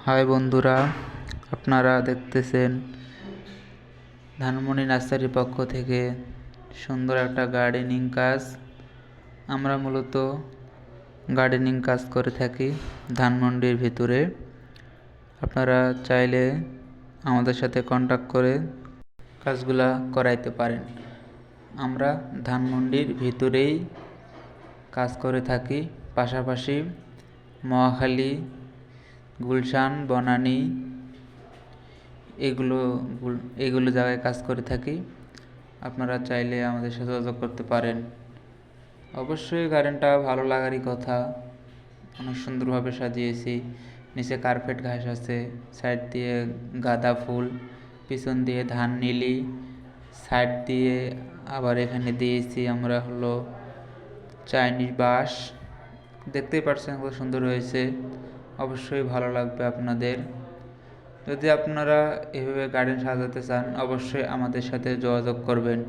High বন্ধুরা, আপনারা দেখতেছেন ধানমন্ডি নার্সারির পক্ষ থেকে সুন্দর একটা গার্ডেনিং কাজ। আমরা মূলত গার্ডেনিং কাজ করে থাকি ধানমন্ডির ভিতরে। আপনারা চাইলে আমাদের সাথে কন্ট্যাক্ট করে কাজগুলা করাইতে পারেন। আমরা ধানমন্ডির ভিতরেই কাজ করে থাকি, পাশাপাশি মহাখালী, গুলশান, বনানী এগুলো জায়গায় কাজ করে থাকি। আপনারা চাইলে আমাদের সাথে যোগাযোগ করতে পারেন। অবশ্যই গার্ডেনটা ভালো লাগারই কথা। অনেক সুন্দরভাবে সাজিয়েছি। নিচে কার্পেট ঘাস আছে, সাইড দিয়ে গাঁদা ফুল, পিছন দিয়ে ধান নিলি, সাইড দিয়ে আবার এখানে দিয়েছি আমরা চাইনিজ বাঁশ। দেখতেই পাচ্ছেন কত সুন্দর হয়েছে। অবশ্যই ভালো লাগবে আপনাদের। যদি আপনারা এভাবে গার্ডেন সাজাতে চান, অবশ্যই আমাদের সাথে যোগাযোগ করবেন।